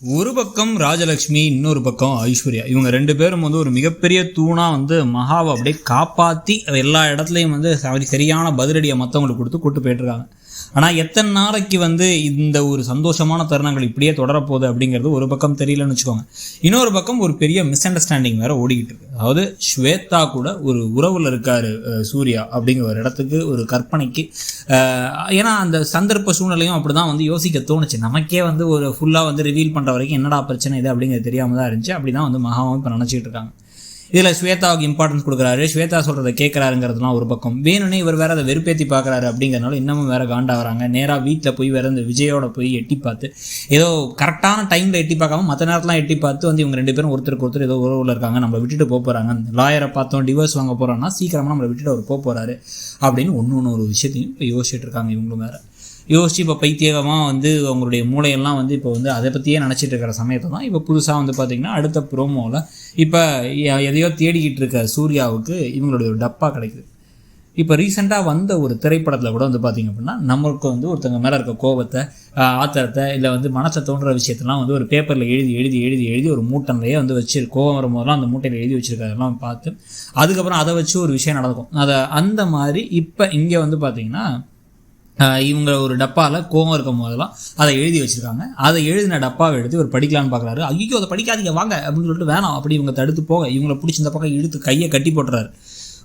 ஒரு பக்கம் ராஜலக்ஷ்மி, இன்னொரு பக்கம் ஐஸ்வர்யா. இவங்க 2 பேரும் ஒரு மிகப்பெரிய தூணா மகாவை அப்படியே காப்பாற்றி எல்லா இடத்துலையும் சரியான பதிலடியை மற்றவங்களுக்கு கொடுத்து கூட்டு போயிட்டுருக்காங்க. ஆனால் எத்தனை நாளைக்கு இந்த ஒரு சந்தோஷமான தருணங்கள் இப்படியே தொடரப்போகுது அப்படிங்கிறது ஒரு பக்கம் தெரியலன்னு வச்சுக்கோங்க. இன்னொரு பக்கம் ஒரு பெரிய மிஸ் அண்டர்ஸ்டாண்டிங் வேறு ஓடிக்கிட்டு இருக்கு. அதாவது ஸ்வேதா கூட ஒரு உறவில் இருக்கார் சூர்யா அப்படிங்கிற ஒரு இடத்துக்கு ஒரு கற்பனைக்கு. ஏன்னா அந்த சந்தர்ப்ப சூழ்நிலையும் அப்படி தான் யோசிக்க தோணுச்சு. நமக்கே ஒரு ஃபுல்லாக ரிவீல் பண்ணுற வரைக்கும் என்னடா பிரச்சனை இது அப்படிங்கிறது தெரியாமல் தான் இருந்துச்சு. அப்படி தான் மகாவும் இப்போ நினச்சிக்கிட்டு இருக்காங்க. இதில் ஸ்வேதாவுக்கு இம்பார்ட்டன்ஸ் கொடுக்குறாரு, ஸ்வேதா சொல்கிறத கேட்குறாருங்கிறதுலாம் ஒரு பக்கம். வேணும்னே இவர் வேறு அதை வெறுப்பேற்றி பார்க்குறாரு அப்படிங்கிறனால இன்னமும் வேறு காண்டாகிறாங்க. நேராக வீட்டில் போய் வேறு இந்த விஜயோட போய் எட்டி பார்த்து ஏதோ கரெக்டான டைமில் எட்டி பார்க்காம மற்ற நேரத்துலாம் எட்டி பார்த்து இவங்க 2 பேரும் ஒருத்தருக்கு ஒருத்தர் ஏதோ உறவில் இருக்காங்க, நம்மளை விட்டுட்டு போகிறாங்க, லாயரை பார்த்தோம் டிவோர்ஸ் வாங்க போகிறோன்னா சீக்கிரமாக நம்மளை விட்டுட்டு அவர் போகிறாரு அப்படின்னு ஒரு விஷயத்தையும் இப்போ யோசிச்சுட்டு இருக்காங்க. இவங்களும் வேறு யோசிச்சு இப்போ பைத்தியகமாக அவங்களுடைய மூளையெல்லாம் இப்போ அதை பற்றியே நினச்சிட்டு இருக்கிற சமயத்தை தான் இப்போ புதுசாக பார்த்திங்கன்னா அடுத்த ப்ரோமோவில் இப்போ எதையோ தேடிக்கிட்டு இருக்க சூர்யாவுக்கு இவங்களுடைய ஒரு டப்பா கிடைக்குது. இப்போ ரீசெண்டாக வந்த ஒரு திரைப்படத்தில் கூட பார்த்திங்க அப்படின்னா நம்மளுக்கு ஒருத்தவங்க மேலே இருக்க கோபத்தை, ஆத்திரத்தை, இல்லை மனசை தோன்ற விஷயத்தெல்லாம் ஒரு பேப்பரில் எழுதி ஒரு மூட்டன்லேயே வச்சு கோபம் வரும்போதெல்லாம் அந்த மூட்டையில் எழுதி வச்சுருக்கிறதெல்லாம் பார்த்து அதுக்கப்புறம் அதை வச்சு ஒரு விஷயம் நடக்கும். அந்த மாதிரி இப்போ இங்கே பார்த்திங்கன்னா இவங்க ஒரு டப்பாவில் கோவம் இருக்கும் போதெல்லாம் அதை எழுதி வச்சுருக்காங்க. அதை எழுதின டப்பாவை எடுத்து இவர் படிக்கலான்னு பார்க்குறாரு. ஐயோ அதை படிக்காதீங்க வாங்க அப்படின்னு சொல்லிட்டு வேணாம் அப்படி இவங்க தடுத்து போக இவங்களை பிடிச்சி இந்த பக்கம் இழுத்து கையை கட்டி போட்டுறாரு.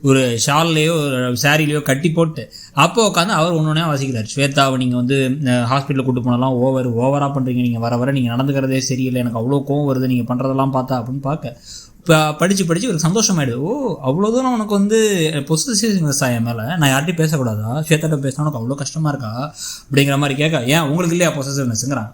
ஒரு ஷால்லையோ ஒரு சாரிலையோ கட்டி போட்டு அப்போ உட்காந்து அவர் ஒன்று வாசிக்கிறார். ஸ்வேதாவை நீங்கள் ஹாஸ்பிட்டலில் கூட்டு போனலாம் ஓவராக பண்ணுறீங்க, நீங்கள் வர நீங்கள் நடந்துக்கிறதே சரியில்லை, எனக்கு அவ்வளோ கோவம் வருது நீங்கள் பண்ணுறதெல்லாம் பார்த்தா அப்படின்னு பார்க்க இப்போ படித்து ஒரு சந்தோஷமாயிடுது. அவ்வளோ தூரம் உனக்கு பொசிட்டிவ்னஸ் என் மேலே நான் யார்ட்டையும் பேசக்கூடாதா, ஸ்வேதாட்ட பேசினா உனக்கு அவ்வளோ கஷ்டமாக இருக்கா அப்படிங்கிற மாதிரி கேட்க, ஏன் உங்களுக்கு இல்லையா பொசிட்டிவ்னஸ்ங்கிறாங்க.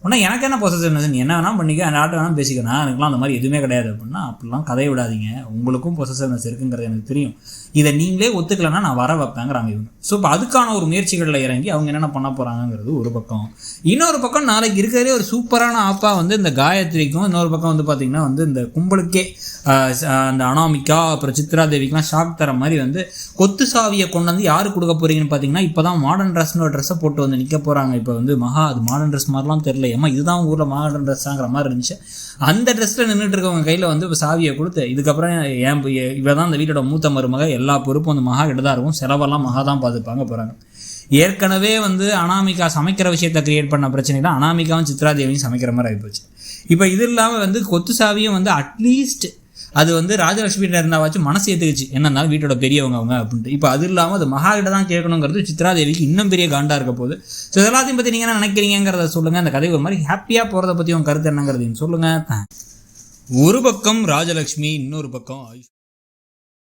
உடனே எனக்கு என்ன பொசிட்டிவ்னஸ், நீ என்ன வேணால் பண்ணிக்க, அந்த ஆட்டை வேணால் பேசிக்கணும், எனக்குலாம் அந்த மாதிரி எதுவுமே கிடையாது அப்படின்னா அப்படிலாம் கதையை விடாதீங்க, உங்களுக்கும் பொசிட்டிவ்னஸ் இருக்குங்கிறது எனக்கு தெரியும், இதை நீங்களே ஒத்துக்கலைன்னா நான் வர வைப்பேங்கிறாங்க இவங்க. ஸோ இப்போ அதுக்கான ஒரு முயற்சிகளில் இறங்கி அவங்க என்னென்ன பண்ண போகிறாங்கிறது ஒரு பக்கம். இன்னொரு பக்கம் நாளைக்கு இருக்கிறதே ஒரு சூப்பரான ஆப்பா இந்த காயத்ரிக்கும், இன்னொரு பக்கம் பார்த்திங்கன்னா இந்த கும்பலுக்கே அந்த அனாமிகா அப்புறம் சித்ரா தேவிக்கெலாம் ஷாக் தர மாதிரி கொத்து சாவியை கொண்டு யார் கொடுக்க போகிறீங்கன்னு பார்த்தீங்கன்னா இப்போ தான் மாடர்ன் ட்ரெஸ்னு ஒரு ட்ரெஸ்ஸை போட்டு நிற்க போகிறாங்க. இப்போ மகா அது மாடர்ன் ட்ரெஸ் மாதிரிலாம் தெரியல, ஏமா இதுதான் ஊரில் மாடர்ன் ட்ரெஸ்ஸாங்கிற மாதிரி இருந்துச்சு. அந்த ட்ரெஸ்ஸில் நின்றுட்டு இருக்கவங்க கையில் இப்போ சாவியை கொடுத்து இதுக்கப்புறம் இவ தான் அந்த வீட்டோட மூத்த மருமக, எல்லா பொறுப்பும் மகா கிட்ட தான் இருக்கும், செலவெல்லாம் மகா தான் பார்த்துப்பாங்க போகிறாங்க. ஏற்கனவே அனாமிகா சமைக்கிற விஷயத்தை கிரியேட் பண்ண பிரச்சனைலாம் அனாமிகாவும் சித்ராதேவியும் சமைக்கிற மாதிரி ஆகிப்போச்சு. இப்போ இது இல்லாமல் கொத்து சாவியும் அட்லீஸ்ட் அது ராஜலட்சுமிகிட்ட இருந்தாவாச்சும் மனசு ஏற்றுக்குச்சு, என்ன இருந்தாலும் வீட்டோட பெரியவங்க அவங்க அப்படின்ட்டு. இப்போ அது இல்லாமல் அது மகா கிட்ட தான் கேட்கணுங்கிறது சித்ராதேவிக்கு இன்னும் பெரிய காண்டாக இருக்க போகுது. ஸோ எல்லாத்தையும் பற்றி நீங்கள் என்ன நினைக்கிறீங்கிறத சொல்லுங்கள். அந்த கதை ஒரு மாதிரி ஹாப்பியாக போகிறத பற்றி உங்கள் கருத்து என்னங்கிறதையும் சொல்லுங்கள். ஒரு பக்கம் ராஜலக்ஷ்மி, இன்னொரு பக்கம்